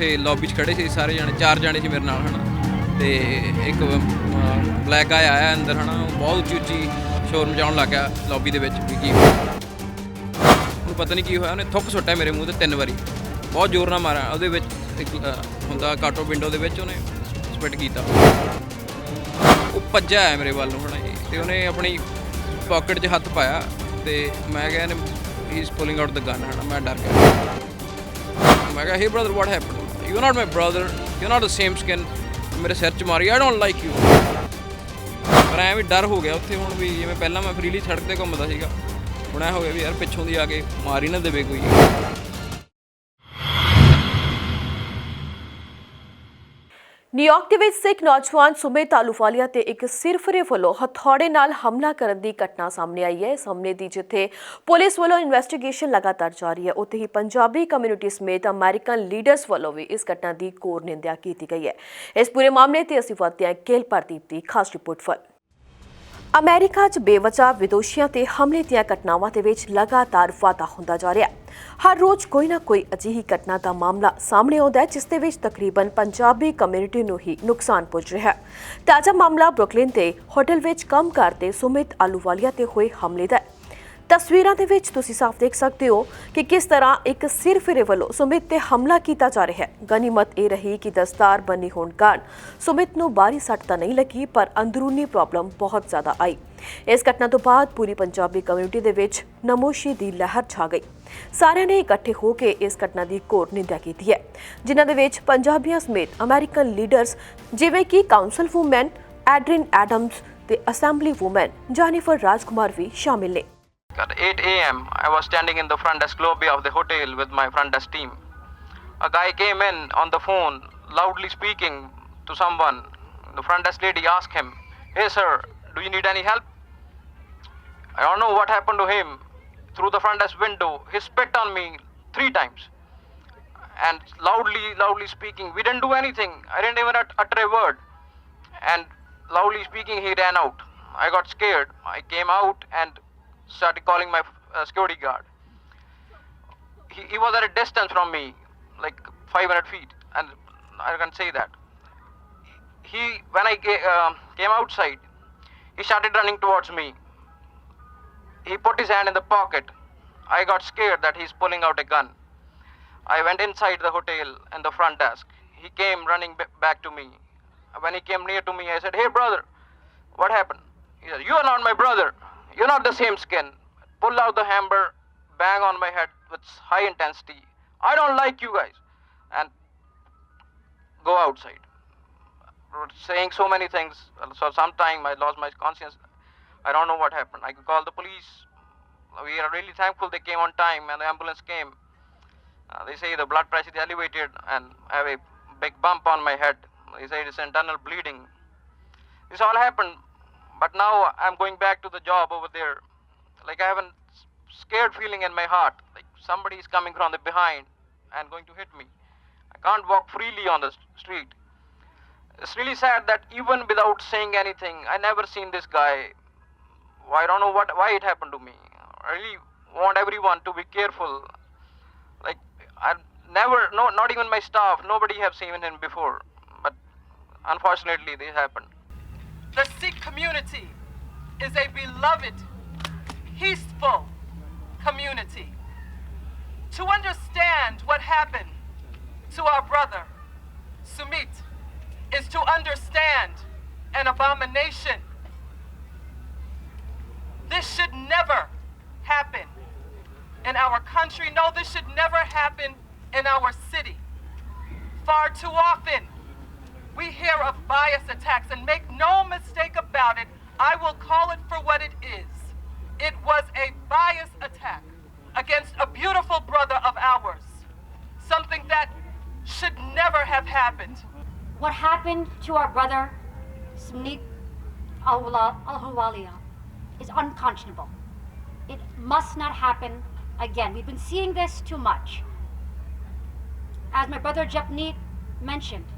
ਉੱਥੇ ਲੌਬੀ 'ਚ ਖੜ੍ਹੇ ਸੀ ਸਾਰੇ ਜਾਣੇ, 4 ਜਾਣੇ ਸੀ ਮੇਰੇ ਨਾਲ ਹੈ ਨਾ। ਅਤੇ ਇੱਕ ਬਲੈਕ ਗਾਏ ਆਇਆ ਅੰਦਰ ਹੈ ਨਾ, ਉਹ ਬਹੁਤ ਉੱਚੀ ਉੱਚੀ ਸ਼ੋਰ ਮਚਾਉਣ ਲੱਗ ਗਿਆ ਲੌਬੀ ਦੇ ਵਿੱਚ ਵੀ ਕੀ ਉਹਨੂੰ ਪਤਾ ਨਹੀਂ ਕੀ ਹੋਇਆ, ਉਹਨੇ ਥੁੱਕ ਸੁੱਟਿਆ ਮੇਰੇ ਮੂੰਹ 'ਤੇ 3 ਵਾਰੀ, ਬਹੁਤ ਜ਼ੋਰ ਨਾਲ ਮਾਰਿਆ। ਉਹਦੇ ਵਿੱਚ ਇੱਕ ਹੁੰਦਾ ਕਾਟੋ ਵਿੰਡੋ ਦੇ ਵਿੱਚ ਉਹਨੇ ਸਪਿਟ ਕੀਤਾ। ਉਹ ਭੱਜਿਆ ਆਇਆ ਮੇਰੇ ਵੱਲ ਨੂੰ ਹੈ ਨਾ ਜੀ, ਅਤੇ ਉਹਨੇ ਆਪਣੀ ਪਾਕਟ 'ਚ ਹੱਥ ਪਾਇਆ ਅਤੇ ਮੈਂ ਕਿਹਾ ਇਹਨੇ he is pulling out the gun ਹੈ ਨਾ। ਮੈਂ ਡਰ ਗਿਆ, ਮੈਂ ਕਿਹਾ hey brother what happen, you not my brother, you not the same skin. ਮੇਰੇ ਸਿਰ 'ਚ ਮਾਰੀ, ਆਈ ਡੋਂਟ ਲਾਈਕ ਯੂ। ਪਰ ਐਂ ਵੀ ਡਰ ਹੋ ਗਿਆ ਉੱਥੇ ਹੁਣ ਵੀ, ਜਿਵੇਂ ਪਹਿਲਾਂ ਮੈਂ ਫਰੀਲੀ ਸੜਕ 'ਤੇ ਘੁੰਮਦਾ ਸੀਗਾ, ਹੁਣ ਐਂ ਹੋ ਗਿਆ ਵੀ ਯਾਰ ਪਿੱਛੋਂ ਦੀ ਆ ਕੇ ਮਾਰ ਹੀ ਨਾ ਦੇਵੇ ਕੋਈ। ਨਿਊਯਾਰਕ ਦੇ ਵਿੱਚ ਸਿੱਖ ਨੌਜਵਾਨ ਸੁਮਿਤ ਆਹਲੂਵਾਲੀਆ ਤੇ ਇੱਕ ਸਿਰਫਰੇ ਵੱਲੋਂ ਹਥੌੜੇ ਨਾਲ ਹਮਲਾ ਕਰਨ ਦੀ ਘਟਨਾ ਸਾਹਮਣੇ ਆਈ ਹੈ। ਇਸ ਹਮਲੇ ਦੀ ਜਿੱਥੇ ਪੁਲਿਸ ਵੱਲੋਂ ਇਨਵੈਸਟੀਗੇਸ਼ਨ ਲਗਾਤਾਰ ਜਾਰੀ ਹੈ, ਉੱਥੇ ਹੀ ਪੰਜਾਬੀ ਕਮਿਊਨਿਟੀ ਸਮੇਤ ਅਮਰੀਕਨ ਲੀਡਰਸ ਵੱਲੋਂ ਵੀ ਇਸ ਘਟਨਾ ਦੀ ਘੋਰ ਨਿੰਦਿਆ ਕੀਤੀ ਗਈ ਹੈ। ਇਸ ਪੂਰੇ ਮਾਮਲੇ ਤੇ ਅਸੀਂ ਵਧਦੇ ਹਾਂ ਕੇਲ ਪ੍ਰਦੀਪ ਦੀ ਖਾਸ ਰਿਪੋਰਟ ਵੱਲ। ਅਮਰੀਕਾ 'ਚ ਬੇਵਜ੍ਹਾ ਵਿਦੋਸ਼ੀਆਂ ਤੇ ਹਮਲੇ ਦੀਆਂ ਘਟਨਾਵਾਂ ਦੇ ਵਿੱਚ ਲਗਾਤਾਰ ਵਾਧਾ ਹੁੰਦਾ ਜਾ ਰਿਹਾ ਹੈ। ਹਰ ਰੋਜ਼ ਕੋਈ ਨਾ ਕੋਈ ਅਜਿਹੀ ਘਟਨਾ ਦਾ ਮਾਮਲਾ ਸਾਹਮਣੇ ਆਉਂਦਾ ਹੈ ਜਿਸ ਦੇ ਵਿੱਚ ਤਕਰੀਬਨ ਪੰਜਾਬੀ ਕਮਿਊਨਿਟੀ ਨੂੰ ਹੀ ਨੁਕਸਾਨ ਪੁੱਜ ਰਿਹਾ ਹੈ। ਤਾਜ਼ਾ ਮਾਮਲਾ ਬਰੁਕਲਿਨ ਦੇ ਹੋਟਲ ਵਿੱਚ ਕੰਮ ਕਰਦੇ ਸੁਮਿਤ ਆਹਲੂਵਾਲੀਆ ਤੇ ਹੋਏ ਹਮਲੇ ਦਾ ਹੈ। ਤਸਵੀਰਾਂ ਦੇ ਵਿੱਚ ਤੁਸੀਂ ਸਾਫ਼ ਦੇਖ ਸਕਦੇ ਹੋ ਕਿ ਕਿਸ ਤਰ੍ਹਾਂ ਇੱਕ ਸਿਰਫਿਰੇ ਵੱਲੋਂ ਸੁਮਿਤ ਤੇ ਹਮਲਾ ਕੀਤਾ ਜਾ ਰਿਹਾ ਹੈ। ਗਨੀਮਤ ਇਹ ਰਹੀ ਕਿ ਦਸਤਾਰ ਬੰਨੀ ਹੋਣ ਕਾਰਨ ਸੁਮਿਤ ਨੂੰ ਬਾਹਰੀ ਸੱਟ ਤਾਂ ਨਹੀਂ ਲੱਗੀ, ਪਰ ਅੰਦਰੂਨੀ ਪ੍ਰੋਬਲਮ ਬਹੁਤ ਜ਼ਿਆਦਾ ਆਈ। ਇਸ ਘਟਨਾ ਤੋਂ ਬਾਅਦ ਪੂਰੀ ਪੰਜਾਬੀ ਕਮਿਊਨਿਟੀ ਦੇ ਵਿੱਚ ਨਮੋਸ਼ੀ ਦੀ ਲਹਿਰ ਛਾ ਗਈ। ਸਾਰਿਆਂ ਨੇ ਇਕੱਠੇ ਹੋ ਕੇ ਇਸ ਘਟਨਾ ਦੀ ਘੋਰ ਨਿੰਦਿਆ ਕੀਤੀ ਹੈ, ਜਿਨ੍ਹਾਂ ਦੇ ਵਿੱਚ ਪੰਜਾਬੀਆਂ ਸਮੇਤ ਅਮਰੀਕਨ ਲੀਡਰਸ ਜਿਵੇਂ ਕਿ ਕਾਉਂਸਲ ਵੂਮੈਨ ਐਡਰਿਨ ਐਡਮਸ ਤੇ ਅਸੈਂਬਲੀ ਵੂਮੈਨ ਜੈਨੀਫਰ ਰਾਜਕੁਮਾਰ ਵੀ ਸ਼ਾਮਿਲ ਨੇ। At 8 a.m., I was standing in the front desk lobby of the hotel with my front desk team. A guy came in on the phone, loudly speaking to someone. The front desk lady asked him, "Hey sir, do you need any help?" I don't know what happened to him. Through the front desk window, he spit on me 3 times. And loudly speaking, we didn't do anything. I didn't even utter a word. And loudly speaking, he ran out. I got scared. I came out and started calling my security guard. He was at a distance from me, like 500 feet, and I can say that. When I came outside, he started running towards me. He put his hand in the pocket. I got scared that he's pulling out a gun. I went inside the hotel in the front desk. He came running back to me. When he came near to me, I said, "Hey brother, what happened?" He said, "You are not my brother. You're not the same skin." Pull out the hammer, bang on my head with high intensity. "I don't like you guys." And go outside. Saying so many things. So sometime I lost my conscience. I don't know what happened. I could call the police. We are really thankful they came on time and the ambulance came. They say the blood pressure is elevated and I have a big bump on my head. They say it's internal bleeding. This all happened. But now I'm going back to the job over there. Like I have a scared feeling in my heart. Like somebody is coming from the behind and going to hit me. I can't walk freely on the street. It's really sad that even without saying anything, I never seen this guy. I don't know why it happened to me. I really want everyone to be careful. Like I never, no, not even my staff, nobody have seen him before. But unfortunately, this happened. The Sikh community is a beloved, peaceful community. To understand what happened to our brother, Sumit, is to understand an abomination. This should never happen in our country. No, this should never happen in our city. Far too often, we hear of bias attacks, and make no mistake about it, I will call it for what it is. It was a bias attack against a beautiful brother of ours. Something that should never have happened. What happened to our brother, Sumit Ahluwalia, is unconscionable. It must not happen again. We've been seeing this too much. As my brother Japneet mentioned,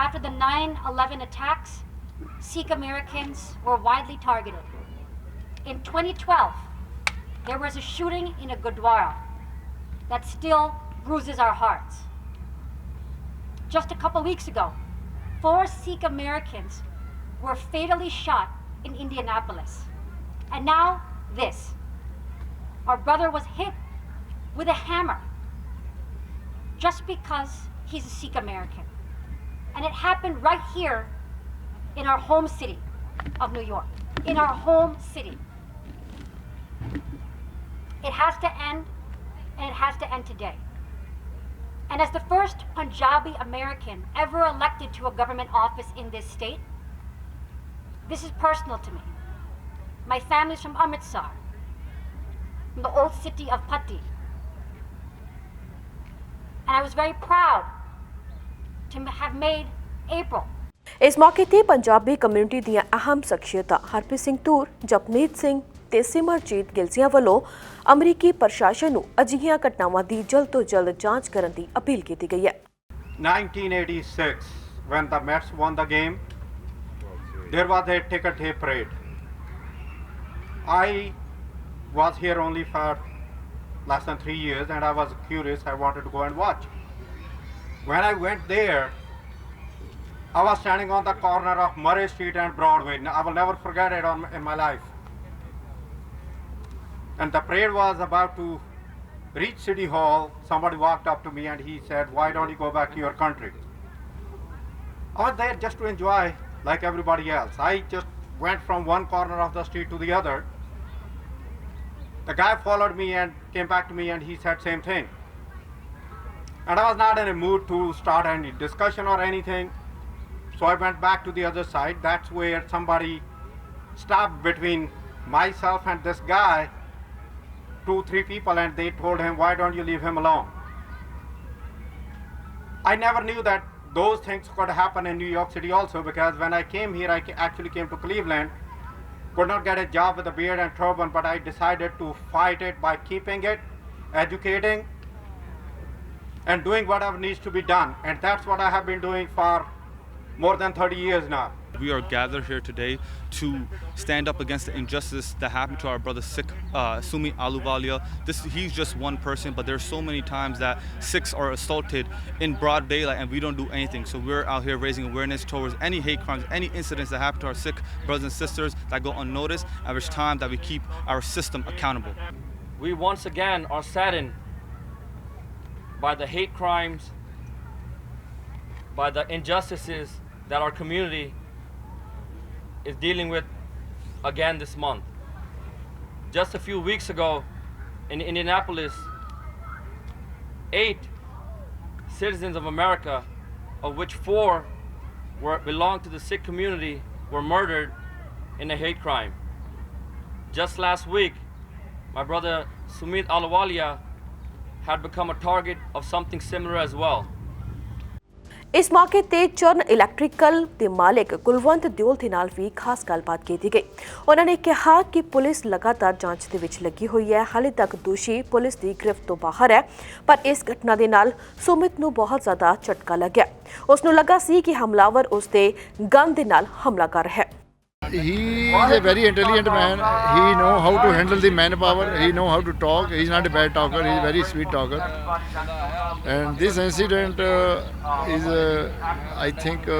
after the 9/11 attacks, Sikh Americans were widely targeted. In 2012, there was a shooting in a Gurdwara that still bruises our hearts. just a couple weeks ago, 4 Sikh Americans were fatally shot in Indianapolis. And now this. Our brother was hit with a hammer just because he's a Sikh American. And it happened right here in our home city of New York. In our home city. It has to end, and it has to end today. And as the first Punjabi American ever elected to a government office in this state, this is personal to me. My family's from Amritsar, from the old city of Patti. And I was very proud to have made April. ਇਸ ਮੌਕੇ ਤੇ Punjabi community ਦੀਆਂ ਅਹਿਮ ਸ਼ਖਸੀਅਤਾਂ ਹਰਪ੍ਰੀਤ ਸਿੰਘ ਧੂਰ, ਜਪਨੀਤ ਸਿੰਘ ਤੇ ਸਿਮਰਜੀਤ ਗਿਲਸੀਆਂ ਵੱਲੋਂ ਅਮਰੀਕੀ ਪ੍ਰਸ਼ਾਸਨ ਨੂੰ ਅਜਿਹੀਆਂ ਘਟਨਾਵਾਂ ਦੀ ਜਲਦ ਤੋਂ ਜਲਦ ਜਾਂਚ ਕਰਨ ਦੀ ਅਪੀਲ ਕੀਤੀ ਗਈ ਹੈ। 1986, when the Mets won the game, there was a ticker tape parade. I was here only for less than 3 years and I was curious. I wanted to go and watch. When I went there, I was standing on the corner of Murray Street and Broadway. I will never forget it in my life. And the parade was about to reach City Hall. Somebody walked up to me and he said, "Why don't you go back to your country?" I was there just to enjoy like everybody else. I just went from one corner of the street to the other. The guy followed me and came back to me and he said same thing. And I was not in a mood to start any discussion or anything. So I went back to the other side. That's where somebody stopped between myself and this guy, 2-3 people, and they told him, "Why don't you leave him alone?" I never knew that those things could happen in New York City also, because when I came here, I actually came to Cleveland, could not get a job with a beard and turban, but I decided to fight it by keeping it, educating, and doing whatever needs to be done. And that's what I have been doing for more than 30 years now. We are gathered here today to stand up against the injustice that happened to our brother Sikh Sumi Ahluwalia. He's just one person, but there's so many times that Sikhs are assaulted in broad daylight and we don't do anything. So we're out here raising awareness towards any hate crimes, any incidents that happen to our Sikh brothers and sisters that go unnoticed, and it's time that we keep our system accountable. We once again are saddened by the hate crimes, by the injustices that our community is dealing with again this month. Just a few weeks ago in Indianapolis, 8 citizens of America, of which 4 belong to the Sikh community, were murdered in a hate crime. Just last week, my brother Sumit Ahluwalia had become a target of something similar as well. ਇਸ ਮੌਕੇ ਤੇ ਚਰਨ electrical ਦੇ ਮਾਲਕ ਕੁਲਵੰਤ ਦਿਓਲ ਦੇ ਨਾਲ ਵੀ ਖਾਸ ਗੱਲਬਾਤ ਕੀਤੀ ਗਈ। ਉਹਨਾਂ ਨੇ ਕਿਹਾ ਕਿ ਪੁਲਿਸ ਲਗਾਤਾਰ ਜਾਂਚ ਦੇ ਵਿੱਚ ਲੱਗੀ ਹੋਈ ਹੈ। ਹਾਲੇ ਤੱਕ ਦੋਸ਼ੀ ਪੁਲਿਸ ਦੀ ਗ੍ਰਿਫਤ ਤੋਂ ਬਾਹਰ ਹੈ, ਪਰ ਇਸ ਘਟਨਾ ਦੇ ਨਾਲ ਸੁਮਿਤ ਨੂੰ ਬਹੁਤ ਜ਼ਿਆਦਾ ਝਟਕਾ ਲੱਗਿਆ। ਉਸ ਨੂੰ ਲੱਗਾ ਸੀ ਕਿ ਹਮਲਾਵਰ ਉਸ ਦੇ ਗਨ ਦੇ ਨਾਲ ਹਮਲਾ ਕਰ ਰਿਹਾ ਹੈ। He is a very intelligent man. He know how to handle the manpower. He know how to talk. He's not a bad talker. He's a very sweet talker. And this incident is, I think,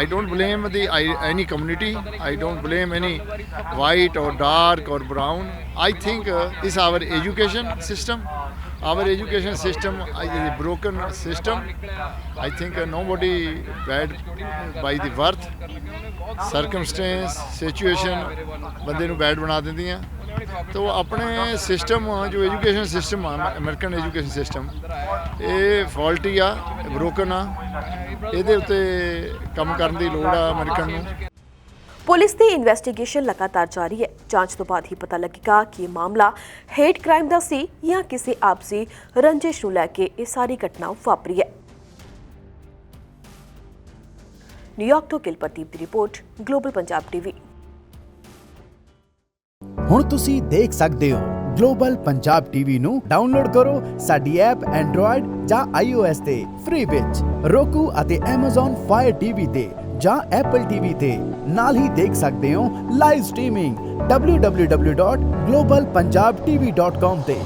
I don't blame any community. I don't blame any white or dark or brown. I think it's our education system. Our education system is a broken system. I think nobody bad by the birth, circumstance, situation ਬੰਦੇ ਨੂੰ bad ਬਣਾ ਦਿੰਦੀਆਂ। तो अपने system जो education system American education system ये faulty आ broken आ ਇਹਦੇ ਉੱਤੇ ਕੰਮ ਕਰਨ ਦੀ ਲੋੜ ਆ ਅਮਰੀਕਨ ਨੂੰ। ਪੁਲਿਸ ਦੀ ਇਨਵੈਸਟੀਗੇਸ਼ਨ ਲਗਾਤਾਰ ਜਾਰੀ ਹੈ। ਜਾਂਚ ਤੋਂ ਬਾਅਦ ਹੀ ਪਤਾ ਲੱਗੇਗਾ ਕਿ ਇਹ ਮਾਮਲਾ ਹੇਟ ਕ੍ਰਾਈਮ ਦਾ ਸੀ ਜਾਂ ਕਿਸੇ ਆਪਸੀ ਰੰਜਿਸ਼ ਨੂੰ ਲੈ ਕੇ ਇਹ ਸਾਰੀ ਘਟਨਾ ਵਾਪਰੀ ਹੈ। ਨਿਊਯਾਰਕ ਤੋਂ ਗਿਲਪਰਦੀਪ ਦੀ ਰਿਪੋਰਟ, ਗਲੋਬਲ ਪੰਜਾਬ ਟੀਵੀ। ਹੁਣ ਤੁਸੀਂ ਦੇਖ ਸਕਦੇ ਹੋ ਗਲੋਬਲ ਪੰਜਾਬ ਟੀਵੀ ਨੂੰ ਡਾਊਨਲੋਡ ਕਰੋ ਸਾਡੀ ਐਪ ਐਂਡਰੋਇਡ ਜਾਂ iOS ਤੇ ਫ੍ਰੀ ਵਿੱਚ roku ਅਤੇ Amazon Fire TV ਤੇ ਜਾਂ Apple TV ਤੇ ਨਾਲ ਹੀ ਦੇਖ ਸਕਦੇ ਹੋ ਲਾਈਵ ਸਟ੍ਰੀਮਿੰਗ www.globalpunjabtv.com ਤੇ।